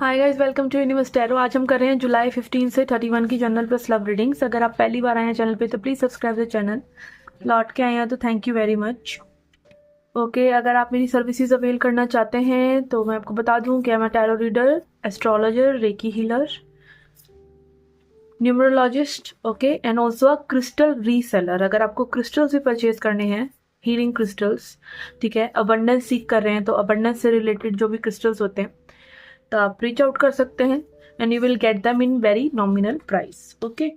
Hi guys, welcome to Universe Tarot. आज हम कर रहे हैं जुलाई 15 से 31 की जनरल प्लस लव रीडिंग्स। अगर आप पहली बार आए हैं चैनल पे तो प्लीज़ सब्सक्राइब द चैनल। लौट के आए हैं तो thank you very much. Okay, अगर आप मेरी सर्विसेज अवेल करना चाहते हैं तो मैं आपको बता दूं कि मैं tarot reader, astrologer, recce healer, numerologist, okay, and also a crystal reseller. अगर आपको क्रिस्टल्स भी परचेज करने हैं, हीलिंग क्रिस्टल्स, ठीक है, अबंडेंस सीख कर रहे हैं तो अबंडेंस से रिलेटेड जो भी क्रिस्टल्स होते हैं तो आप रीच आउट कर सकते हैं and you will get them in very nominal price. Okay,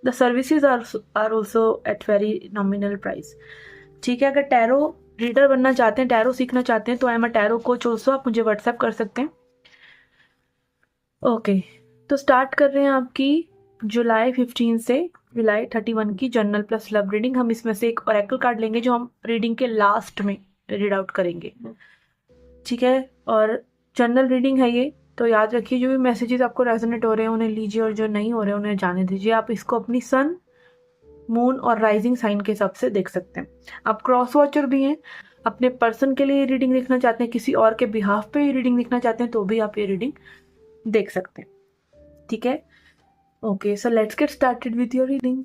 the services are also at very nominal price. ठीक है, अगर टैरो रीडर बनना चाहते हैं, टैरो सीखना चाहते हैं तो I am a tarot coach also, आप मुझे व्हाट्सएप कर सकते हैं। ओके, तो स्टार्ट कर रहे हैं आपकी जुलाई 15 से जुलाई 31 की जनरल प्लस लव रीडिंग। हम इसमें से एक ओरेकल कार्ड लेंगे जो हम रीडिंग के लास्ट में रीड आउट करेंगे, ठीक है। और जनरल रीडिंग है ये, तो याद रखिए जो भी मैसेजेस आपको रेजोनेट हो रहे हैं उन्हें लीजिए और जो नहीं हो रहे हैं उन्हें जाने दीजिए। आप इसको अपनी सन, मून और राइजिंग साइन के हिसाब से देख सकते हैं। आप क्रॉस वॉचर भी हैं, अपने पर्सन के लिए रीडिंग देखना चाहते हैं, किसी और के बिहाफ पे रीडिंग देखना चाहते हैं तो भी आप ये रीडिंग देख सकते हैं, ठीक है। Okay, so let's get started with your reading.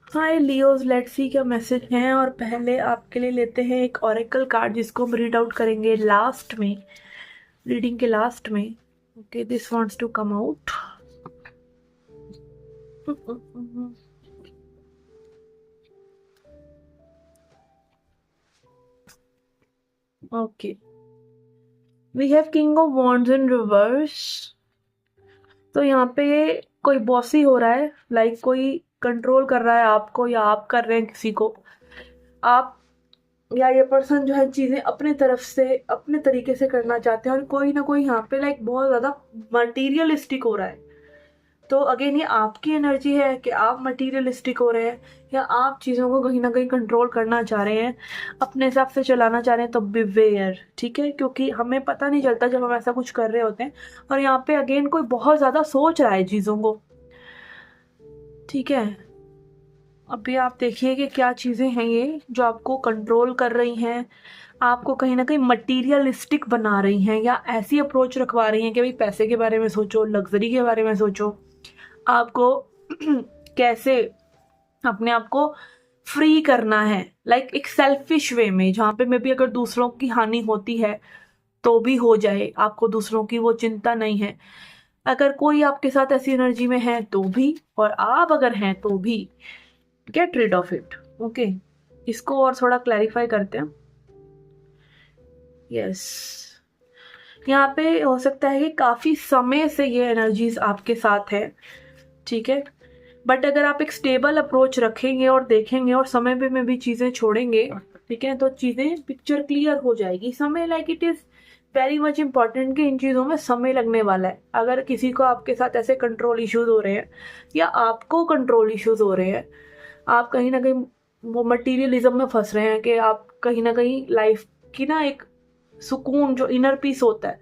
Hi Leos, let's see क्या मैसेज हैं। और पहले आपके लिए लेते हैं एक ओरेकल कार्ड जिसको हम रीड आउट करेंगे लास्ट में, रीडिंग के लास्ट में। Okay, this wants to come out. Okay, we have king of wands in reverse. तो यहाँ पे कोई बॉसी हो रहा है, लाइक कोई कंट्रोल कर रहा है आपको या आप कर रहे हैं किसी को। आप या ये पर्सन जो है चीजें अपने तरफ से अपने तरीके से करना चाहते हैं और कोई ना कोई यहाँ पे लाइक बहुत ज्यादा मटीरियलिस्टिक हो रहा है। तो अगेन ये आपकी एनर्जी है कि आप मटीरियलिस्टिक हो रहे हैं या आप चीज़ों को कहीं ना कहीं कंट्रोल करना चाह रहे हैं, अपने हिसाब से चलाना चाह रहे हैं। तो बिवेयर, ठीक है, क्योंकि हमें पता नहीं चलता जब हम ऐसा कुछ कर रहे होते हैं। और यहाँ पे अगेन कोई बहुत ज़्यादा सोच रहा है चीज़ों को, ठीक है। अभी आप देखिए कि क्या चीज़ें हैं ये जो आपको कंट्रोल कर रही हैं, आपको कहीं ना कहीं मटीरियलिस्टिक बना रही हैं या ऐसी अप्रोच रखवा रही हैं कि भाई पैसे के बारे में सोचो, लग्जरी के बारे में सोचो, आपको कैसे अपने आप को फ्री करना है, लाइक एक सेल्फिश वे में, जहाँ पे मे बी अगर दूसरों की हानि होती है तो भी हो जाए, आपको दूसरों की वो चिंता नहीं है। अगर कोई आपके साथ ऐसी एनर्जी में है तो भी, और आप अगर हैं तो भी, get rid of it. Okay, इसको और थोड़ा क्लैरिफाई करते हैं। यस, यहाँ पे हो सकता है कि काफी समय से ये एनर्जीज आपके साथ है, ठीक है। बट अगर आप एक स्टेबल अप्रोच रखेंगे और देखेंगे और समय पे में भी चीजें छोड़ेंगे, ठीक है, तो चीजें पिक्चर क्लियर हो जाएगी। समय like it is very much important कि इन चीजों में समय लगने वाला है। अगर किसी को आपके साथ ऐसे कंट्रोल इश्यूज हो रहे हैं या आपको कंट्रोल इश्यूज हो रहे हैं, आप कहीं ना कहीं वो मटीरियलिज्म में फंस रहे हैं कि आप कहीं ना कहीं लाइफ की ना एक सुकून, जो इनर पीस होता है,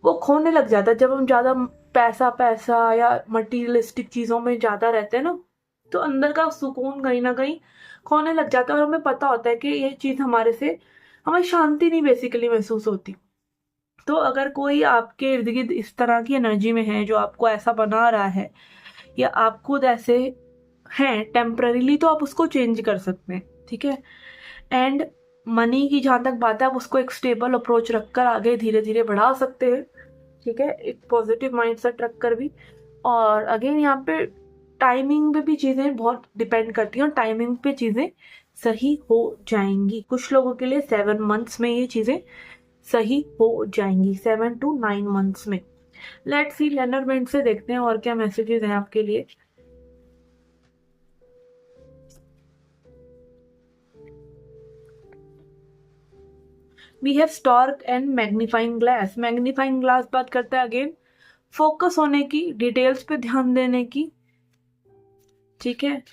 वो खोने लग जाता है। जब हम ज्यादा पैसा पैसा या मटीरियलिस्टिक चीजों में ज्यादा रहते हैं ना, तो अंदर का सुकून कहीं ना कहीं खोने लग जाता है और हमें पता होता है कि ये चीज हमारे से, हमें शांति नहीं बेसिकली महसूस होती। तो अगर कोई आपके इर्द गिर्द इस तरह की एनर्जी में है जो आपको ऐसा बना रहा है या आप खुद ऐसे हैं टेम्पररीली, तो आप उसको चेंज कर सकते हैं, ठीक है। एंड मनी की जहां तक बात है, आप उसको एक स्टेबल अप्रोच रखकर आगे धीरे धीरे बढ़ा सकते हैं, ठीक है, एक पॉजिटिव माइंडसेट रखकर भी। और अगेन यहाँ पे टाइमिंग पे भी चीज़ें बहुत डिपेंड करती हैं और टाइमिंग पे चीज़ें सही हो जाएंगी। कुछ लोगों के लिए 7 मंथ्स में ये चीज़ें सही हो जाएंगी, 7 to 9 मंथ्स में। लेट्स सी, लेनरमेंट से देखते हैं और क्या मैसेजेस हैं आपके लिए। We have stork and magnifying glass. Magnifying glass बात करता है अगेन फोकस होने की, डिटेल्स पे ध्यान देने की, ठीक है।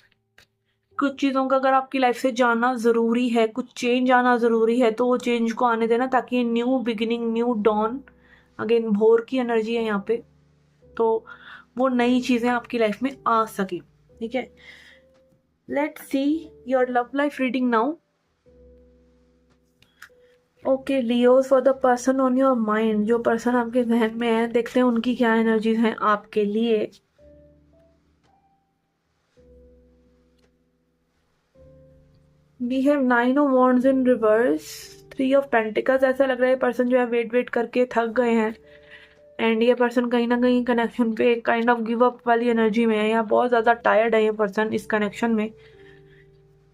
कुछ चीज़ों का अगर आपकी लाइफ से जाना ज़रूरी है, कुछ चेंज आना ज़रूरी है, तो वो चेंज को आने देना, ताकि new beginning, new dawn, again भोर की एनर्जी है यहाँ पे, तो वो नई चीज़ें आपकी लाइफ में आ सके, ठीक है। Let's see your love life reading now. Okay Leos, for the person on your mind, जो पर्सन आपके जहन में है, देखते हैं उनकी क्या एनर्जीज हैं आपके लिए। We have 9 of wands in reverse, 3 of pentacles. ऐसा लग रहा है पर्सन जो है वेट वेट करके थक गए हैं, एंड ये पर्सन कहीं ना कहीं कनेक्शन पे काइंड ऑफ गिव अप वाली एनर्जी में है, या बहुत ज़्यादा टायर्ड है ये पर्सन इस कनेक्शन में,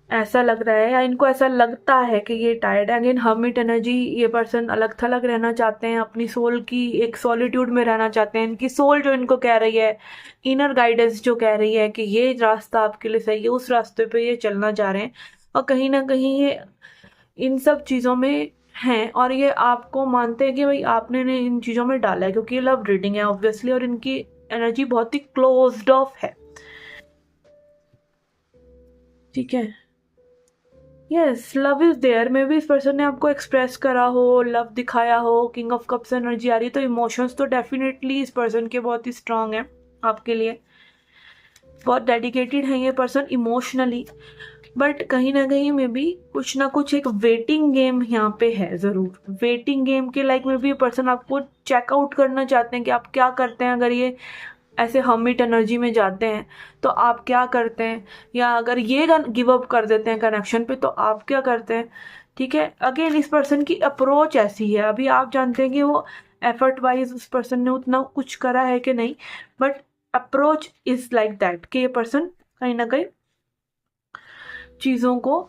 ऐसा लग रहा है, या इनको ऐसा लगता है कि ये टायर्ड है। अगेन हर्मिट एनर्जी, ये पर्सन अलग थलग रहना चाहते हैं, अपनी सोल की एक सॉलिट्यूड में रहना चाहते हैं। इनकी सोल जो इनको कह रही है, इनर गाइडेंस जो कह रही है कि ये रास्ता आपके लिए सही है, उस रास्ते पे ये चलना चाह रहे हैं, और कहीं ना कहीं ये इन सब चीज़ों में हैं, और ये आपको मानते हैं कि भाई आपने इन्हें इन चीज़ों में डाला है, क्योंकि ये लव रीडिंग है ऑब्वियसली, और इनकी एनर्जी बहुत ही क्लोज्ड ऑफ है। ठीक है, yes love is there. Maybe इस पर्सन ने आपको एक्सप्रेस करा हो, लव दिखाया हो, किंग ऑफ कप्स एनर्जी आ रही है, तो इमोशंस तो डेफिनेटली इस पर्सन के बहुत ही स्ट्रांग है आपके लिए, बहुत डेडिकेटेड है ये पर्सन इमोशनली। बट कहीं ना कहीं में भी कुछ ना कुछ एक वेटिंग गेम यहाँ पे है ज़रूर, वेटिंग गेम के लाइक में भी ये पर्सन आपको चेकआउट करना चाहते हैं कि आप क्या करते हैं। अगर ये ऐसे हमिट एनर्जी में जाते हैं तो आप क्या करते हैं, या अगर ये गिव अप कर देते हैं कनेक्शन पे तो आप क्या करते हैं। ठीक है, अगेन इस पर्सन की अप्रोच ऐसी है, अभी आप जानते हैं कि वो एफर्ट वाइज उस पर्सन ने उतना कुछ करा है कि नहीं, but approach is like that कि ये पर्सन कहीं ना कहीं चीज़ों को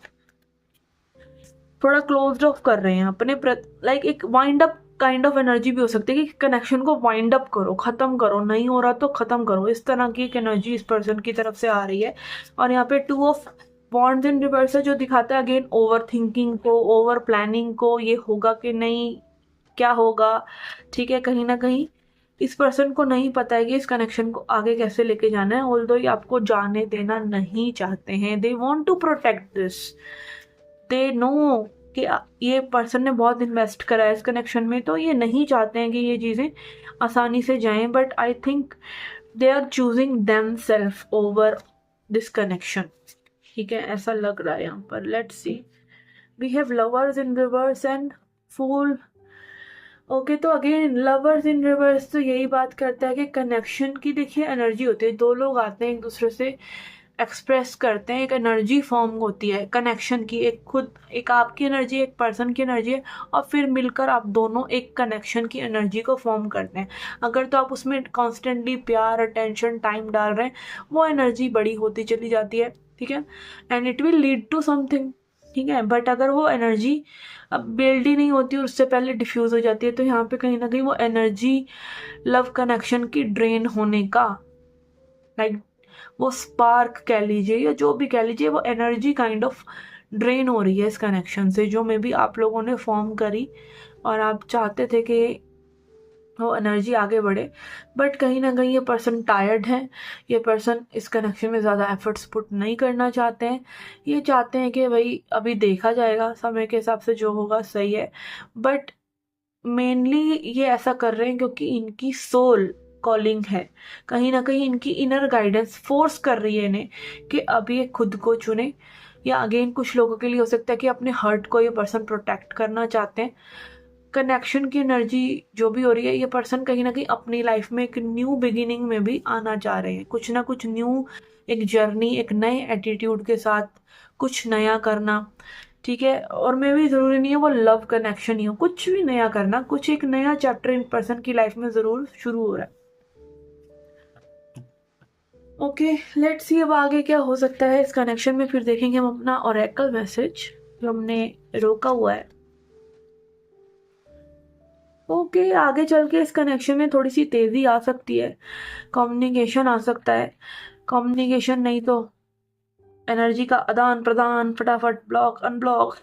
थोड़ा क्लोज्ड ऑफ कर रहे हैं अपने लाइक एक wind up kind of energy भी हो सकती है कि कनेक्शन को वाइंड अप करो, खत्म करो, नहीं हो रहा तो खत्म करो, इस तरह की एक एनर्जी इस पर्सन की तरफ से आ रही है। और यहाँ पे 2 ऑफ वॉन्ड्स इन रिवर्स है, जो दिखाता है अगेन ओवर थिंकिंग को, ओवर प्लानिंग को, ये होगा कि नहीं, क्या होगा। ठीक है, कहीं ना कहीं इस पर्सन को नहीं पता है कि इस कनेक्शन को आगे कैसे लेके जाना है, ऑल्दो ये आपको जाने देना नहीं चाहते हैं, they want to protect this, they know कि ये पर्सन ने बहुत इन्वेस्ट करा है इस कनेक्शन में, तो ये नहीं चाहते हैं कि ये चीज़ें आसानी से जाएं, but I think they are choosing them self over this connection. ठीक है, ऐसा लग रहा है यहाँ पर। Let's see, we have lovers in reverse and fool. Okay, तो अगेन लवर्स इन रिवर्स तो यही बात करता है कि कनेक्शन की देखिए एनर्जी होती है, दो लोग आते हैं एक दूसरे से एक्सप्रेस करते हैं, एक एनर्जी फॉर्म होती है कनेक्शन की, एक खुद एक आपकी एनर्जी, एक पर्सन की एनर्जी है, और फिर मिलकर आप दोनों एक कनेक्शन की एनर्जी को फॉर्म करते हैं। अगर तो आप उसमें कॉन्स्टेंटली प्यार, अटेंशन, टाइम डाल रहे हैं, वो एनर्जी बड़ी होती चली जाती है। ठीक है, and it will lead to something. ठीक है, बट अगर वो एनर्जी अब बिल्ड ही नहीं होती और उससे पहले डिफ्यूज हो जाती है, तो यहाँ पे कहीं ना कहीं वो एनर्जी लव कनेक्शन की ड्रेन होने का, लाइक वो स्पार्क कह लीजिए या जो भी कह लीजिए, वो एनर्जी काइंड ऑफ ड्रेन हो रही है इस कनेक्शन से, जो मे बी आप लोगों ने फॉर्म करी और आप चाहते थे कि वो एनर्जी आगे बढ़े, बट कहीं ना कहीं ये पर्सन टायर्ड है, ये पर्सन इस कनेक्शन में ज़्यादा एफर्ट्स पुट नहीं करना चाहते हैं, ये चाहते हैं कि भाई अभी देखा जाएगा, समय के हिसाब से जो होगा सही है। बट मेनली ये ऐसा कर रहे हैं क्योंकि इनकी सोल कॉलिंग है, कहीं ना कहीं इनकी इनर गाइडेंस फोर्स कर रही है इन्हें कि अब ये खुद को चुने, या अगेन कुछ लोगों के लिए हो सकता है कि अपने हर्ट को ये पर्सन प्रोटेक्ट करना चाहते हैं। कनेक्शन की एनर्जी जो भी हो रही है, ये पर्सन कहीं ना कहीं अपनी लाइफ में एक न्यू बिगिनिंग में भी आना चाह रहे हैं, कुछ ना कुछ न्यू, एक जर्नी, एक नए एटीट्यूड के साथ कुछ नया करना। ठीक है, और मे भी ज़रूरी नहीं है वो लव कनेक्शन ही हो, कुछ भी नया करना, कुछ एक नया चैप्टर इन पर्सन की लाइफ में ज़रूर शुरू हो रहा है। ओके, लेट्स सी अब आगे क्या हो सकता है इस कनेक्शन में, फिर देखेंगे हम अपना ओरेकल मैसेज जो हमने रोका हुआ है। ओके, आगे चल के इस कनेक्शन में थोड़ी सी तेज़ी आ सकती है, कम्युनिकेशन आ सकता है, कम्युनिकेशन नहीं तो एनर्जी का आदान प्रदान, फटाफट ब्लॉक अनब्लॉक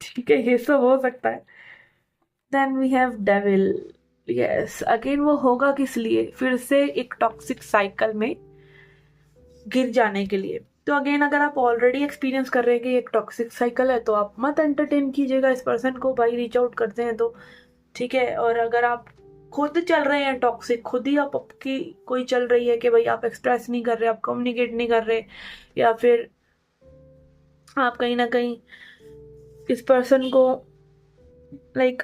ठीक है, ये सब हो सकता है। Then we have devil, yes again वो होगा किस लिए, फिर से एक टॉक्सिक साइकिल में गिर जाने के लिए। तो अगेन अगर आप ऑलरेडी एक्सपीरियंस कर रहे हैं कि एक टॉक्सिक साइकिल है, तो आप मत एंटरटेन कीजिएगा इस पर्सन को, भाई रीच आउट करते हैं तो ठीक है। और अगर आप खुद चल रहे हैं टॉक्सिक, खुद ही आपकी कोई चल रही है कि भाई आप एक्सप्रेस नहीं कर रहे, आप कम्युनिकेट नहीं कर रहे, या फिर आप कहीं ना कहीं इस पर्सन को लाइक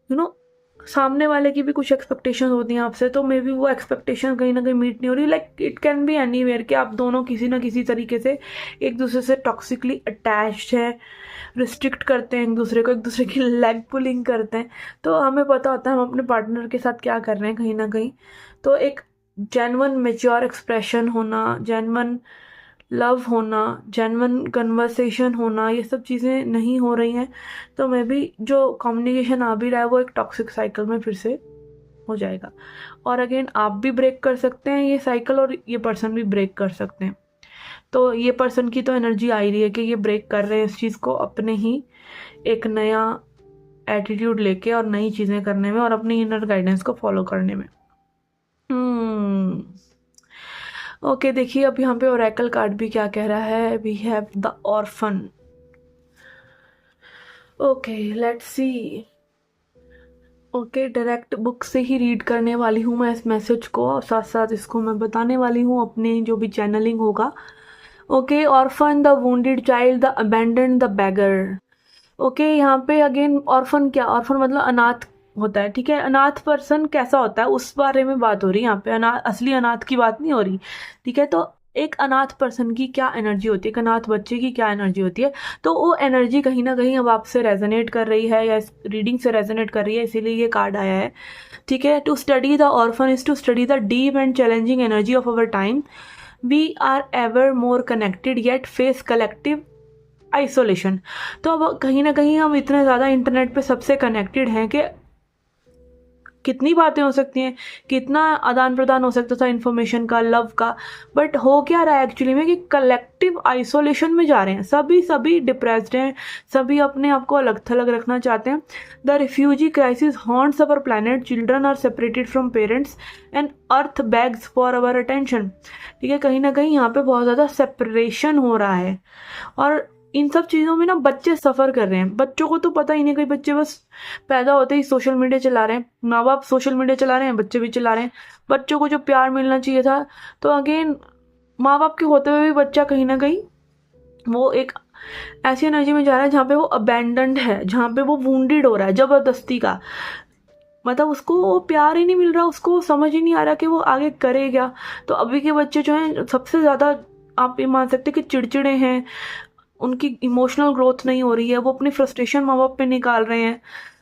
यू नो सामने वाले की भी कुछ एक्सपेक्टेशन होती हैं आपसे, तो मे बी वो एक्सपेक्टेशन कहीं ना कहीं मीट नहीं हो रही। Like it can be anywhere कि आप दोनों किसी ना किसी तरीके से एक दूसरे से टॉक्सिकली अटैच्ड है, रिस्ट्रिक्ट करते हैं एक दूसरे को, एक दूसरे की लेग पुलिंग करते हैं। तो हमें पता होता है हम अपने पार्टनर के साथ क्या कर रहे हैं कहीं ना कहीं। तो एक जेन्युइन मेच्योर एक्सप्रेशन होना, जेन्युइन लव होना, जेन्युइन कन्वर्सेशन होना, ये सब चीज़ें नहीं हो रही हैं, तो मे बी जो कम्युनिकेशन आ भी रहा है वो एक टॉक्सिक साइकिल में फिर से हो जाएगा। और अगेन आप भी ब्रेक कर सकते हैं ये साइकिल, और ये पर्सन भी ब्रेक कर सकते हैं। तो ये पर्सन की तो एनर्जी आ ही रही है कि ये ब्रेक कर रहे हैं इस चीज़ को, अपने ही एक नया एटीट्यूड लेके और नई चीज़ें करने में और अपनी इनर गाइडेंस को फॉलो करने में। ओके, देखिए अब यहाँ पे ओरेकल कार्ड भी क्या कह रहा है। We have the orphan. Okay, let's see. Okay, direct book से ही रीड करने वाली हूँ मैं इस मैसेज को, और साथ साथ इसको मैं बताने वाली हूँ अपने जो भी चैनलिंग होगा। Okay, orphan, the wounded child, the abandoned, the bagger. Okay, यहाँ पे अगेन ऑर्फन क्या, ऑर्फन मतलब अनाथ होता है, ठीक है। अनाथ पर्सन कैसा होता है उस बारे में बात हो रही है यहाँ पे, अनाथ असली अनाथ की बात नहीं हो रही, ठीक है। तो एक अनाथ पर्सन की क्या एनर्जी होती है, एक अनाथ बच्चे की क्या एनर्जी होती है, तो वो एनर्जी कहीं ना कहीं अब आपसे रेजोनेट कर रही है या इस रीडिंग से रेजोनेट कर रही है, इसीलिए ये कार्ड आया है, ठीक है। To study the orphan is to study the deep and challenging energy of our time. We are ever more connected yet face collective isolation. तो अब कहीं ना कहीं हम इतने ज़्यादा इंटरनेट पे सबसे कनेक्टेड हैं कि कितनी बातें हो सकती हैं, कितना आदान प्रदान हो सकता था इन्फॉर्मेशन का, लव का, बट हो क्या रहा है एक्चुअली में कि कलेक्टिव आइसोलेशन में जा रहे हैं। सभी डिप्रेस्ड हैं, सभी अपने आप को अलग थलग रखना चाहते हैं। The refugee crisis haunts our planet, children are separated from parents and earth begs for our attention, ठीक है। कहीं ना कहीं यहाँ पे बहुत ज़्यादा सेपरेशन हो रहा है, और इन सब चीज़ों में ना बच्चे सफ़र कर रहे हैं। बच्चों को तो पता ही नहीं, कोई बच्चे बस पैदा होते ही सोशल मीडिया चला रहे हैं, माँ बाप सोशल मीडिया चला रहे हैं, बच्चे भी चला रहे हैं। बच्चों को जो प्यार मिलना चाहिए था, तो अगेन माँ बाप के होते हुए भी बच्चा कहीं ना कहीं वो एक ऐसी एनर्जी में जा रहा है जहाँ पे वो अबैंडन्ड है, जहाँ पे वो वुंडेड हो रहा है जबरदस्ती का, मतलब उसको वो प्यार ही नहीं मिल रहा, उसको समझ ही नहीं आ रहा कि वो आगे करे क्या। तो अभी के बच्चे जो हैं सबसे ज़्यादा आप ये मान सकते हैं कि चिड़चिड़े हैं, उनकी इमोशनल ग्रोथ नहीं हो रही है, वो अपनी फ्रस्ट्रेशन माँ बाप पे निकाल रहे हैं।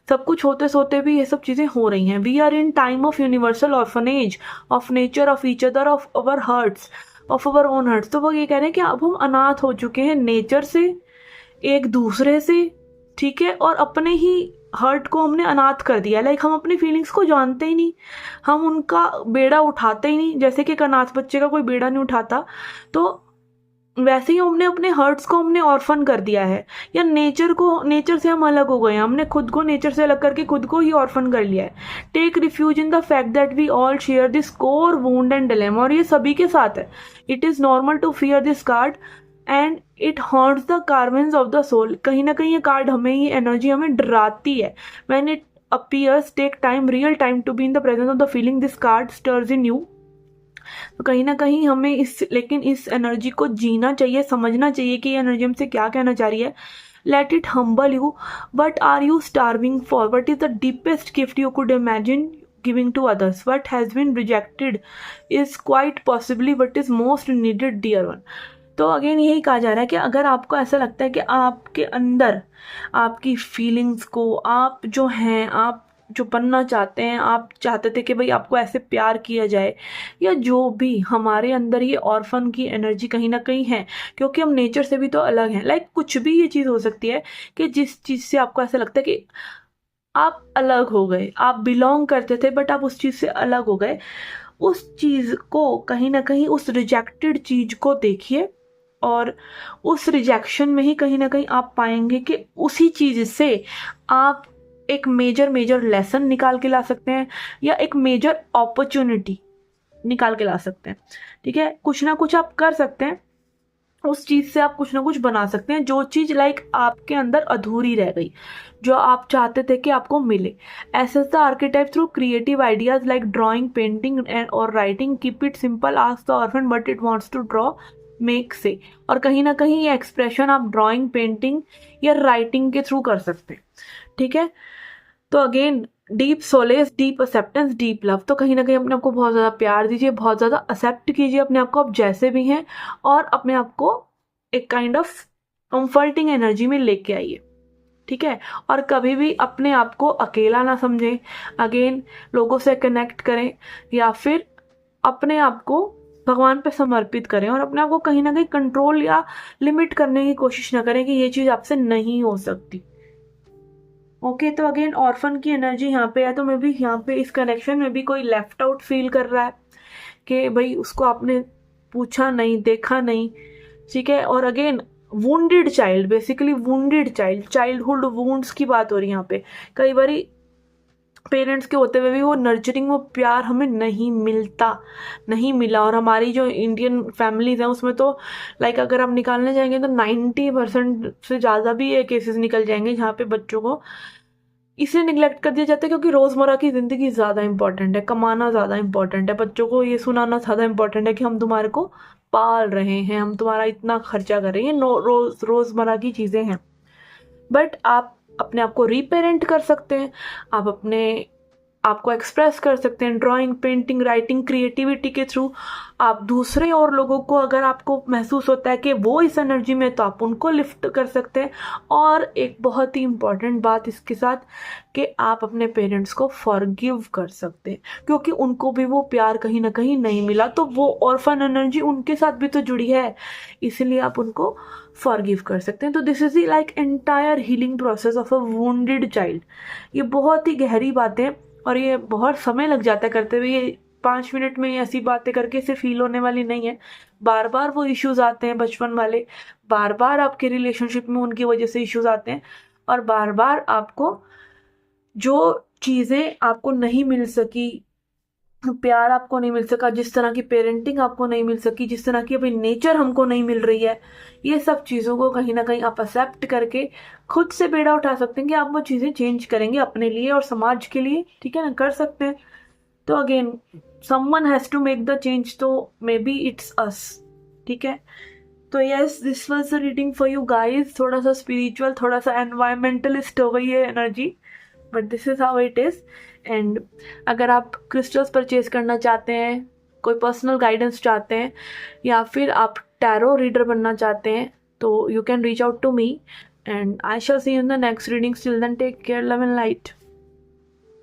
सब कुछ होते सोते भी ये सब चीज़ें हो रही हैं। We are in time of universal orphanage of nature, of each other, of our hearts, of our own hearts. तो वो ये कह रहे हैं कि अब हम अनाथ हो चुके हैं नेचर से, एक दूसरे से, ठीक है, और अपने ही हर्ट को हमने अनाथ कर दिया। लाइक हम अपनी फीलिंग्स को जानते ही नहीं, हम उनका बेड़ा उठाते ही नहीं, जैसे कि एक अनाथ बच्चे का कोई बेड़ा नहीं उठाता, तो वैसे ही हमने अपने हर्ट्स को हमने ऑर्फन कर दिया है, या नेचर से हम अलग हो गए हैं, हमने खुद को नेचर से अलग करके खुद को ही ऑर्फन कर लिया है। Take refuge in the fact that we all share this core wound and dilemma, और ये सभी के साथ है। It is normal to fear this card and it haunts the caverns of the soul. कहीं ना कहीं ये कार्ड हमें, ये एनर्जी हमें डराती है। When it appears take time, real time to be in the presence of the feeling this card stirs in you। तो कहीं ना कहीं हमें लेकिन इस एनर्जी को जीना चाहिए, समझना चाहिए कि ये एनर्जी हमसे क्या कहना चाह रही है। Let it humble you, but are you starving for? What is the deepest gift you could imagine giving to others? What has been rejected is quite possibly what is most needed dear one. तो again यही कहा जा रहा है कि अगर आपको ऐसा लगता है कि आपके अंदर आपकी फीलिंग्स को, आप जो हैं, आप जो बनना चाहते हैं, आप चाहते थे कि भाई आपको ऐसे प्यार किया जाए, या जो भी हमारे अंदर ये ऑर्फन की एनर्जी कहीं ना कहीं है, क्योंकि हम नेचर से भी तो अलग हैं। लाइक कुछ भी ये चीज़ हो सकती है कि जिस चीज़ से आपको ऐसा लगता है कि आप अलग हो गए, आप बिलोंग करते थे बट आप उस चीज़ से अलग हो गए, उस चीज़ को कहीं ना कहीं, उस रिजेक्टेड चीज़ को देखिए, और उस रिजेक्शन में ही कहीं ना कहीं आप पाएंगे कि उसी चीज़ से आप एक मेजर लेसन निकाल के ला सकते हैं, या एक मेजर अपॉर्चुनिटी निकाल के ला सकते हैं, ठीक है। कुछ ना कुछ आप कर सकते हैं, उस चीज़ से आप कुछ ना कुछ बना सकते हैं, जो चीज़ लाइक आपके अंदर अधूरी रह गई, जो आप चाहते थे कि आपको मिले। Access the archetype through creative ideas like drawing, painting and और writing. Keep it simple, ask the orphan but it wants to draw, make say. और कहीं ना कहीं ये एक्सप्रेशन आप ड्राइंग, पेंटिंग या राइटिंग के थ्रू कर सकते हैं, ठीक है। तो again deep solace, deep acceptance, deep love, तो कहीं ना कहीं अपने आप को बहुत ज़्यादा प्यार दीजिए, बहुत ज़्यादा एक्सेप्ट कीजिए अपने आप को आप जैसे भी हैं, और अपने आप को एक काइंड ऑफ कंफर्टिंग एनर्जी में लेके आइए, ठीक है। और कभी भी अपने आप को अकेला ना समझें, अगेन लोगों से कनेक्ट करें या फिर अपने आप को भगवान पे समर्पित करें, और अपने आप को कहीं ना कहीं कंट्रोल या लिमिट करने की कोशिश ना करें कि ये चीज़ आपसे नहीं हो सकती। ओके, तो अगेन ऑर्फन की एनर्जी यहाँ पे है, तो मे बी यहाँ पे इस कनेक्शन में भी कोई लेफ्ट आउट फील कर रहा है कि भाई उसको आपने पूछा नहीं, देखा नहीं, ठीक है। और again wounded child, basically wounded child, childhood wounds की बात हो रही है यहाँ पे। कई बारी पेरेंट्स के होते हुए भी वो नर्चरिंग, वो प्यार हमें नहीं मिला। और हमारी जो इंडियन फैमिलीज हैं उसमें तो लाइक अगर आप निकालने जाएंगे तो 90% से ज़्यादा भी ये केसेस निकल जाएंगे जहाँ पे बच्चों को इसलिए निगलेक्ट कर दिया जाता है क्योंकि रोज़मर्रा की ज़िंदगी ज़्यादा इंपॉर्टेंट है, कमाना ज़्यादा इंपॉर्टेंट है, बच्चों को ये सुनाना ज़्यादा इंपॉर्टेंट है कि हम तुम्हारे को पाल रहे हैं, हम तुम्हारा इतना खर्चा कर रहे हैं, रोज़मर्रा की चीज़ें हैं। बट आप अपने आप को रीपेरेंट कर सकते हैं, आप अपने आपको एक्सप्रेस कर सकते हैं ड्राइंग, पेंटिंग, राइटिंग, क्रिएटिविटी के थ्रू। आप दूसरे और लोगों को, अगर आपको महसूस होता है कि वो इस एनर्जी में, तो आप उनको लिफ्ट कर सकते हैं। और एक बहुत ही इम्पॉर्टेंट बात इसके साथ कि आप अपने पेरेंट्स को फॉरगिव कर सकते हैं क्योंकि उनको भी वो प्यार कहीं ना कहीं नहीं मिला, तो वो ऑर्फन एनर्जी उनके साथ भी तो जुड़ी है, इसलिए आप उनको फॉरगिव कर सकते हैं। तो this is the like entire healing process of a wounded child. ये बहुत ही गहरी बातें और ये बहुत समय लग जाता है करते हुए, ये 5 मिनट में ऐसी बातें करके सिर्फ हील होने वाली नहीं है। बार बार वो इश्यूज आते हैं बचपन वाले, बार बार आपके रिलेशनशिप में उनकी वजह से इश्यूज आते हैं, और बार बार आपको जो चीज़ें आपको नहीं मिल सकी, प्यार आपको नहीं मिल सका, जिस तरह की पेरेंटिंग आपको नहीं मिल सकी, जिस तरह की अभी नेचर हमको नहीं मिल रही है, ये सब चीज़ों को कहीं ना कहीं आप एक्सेप्ट करके खुद से बेड़ा उठा सकते हैं कि आप वो चीज़ें चेंज करेंगे अपने लिए और समाज के लिए, ठीक है ना, कर सकते हैं। तो again someone has to make the change, तो मे बी इट्स अस, ठीक है। तो yes, this was the reading for you guys. थोड़ा सा स्पिरिचुअल, थोड़ा सा एनवायरमेंटलिस्ट हो गई है energy, but this is how it is. And अगर आप क्रिस्टल्स परचेज करना चाहते हैं, कोई पर्सनल गाइडेंस चाहते हैं, या फिर आप टैरो रीडर बनना चाहते हैं, तो you can reach out to me and I shall see you in the next reading. Till then take care, love and light.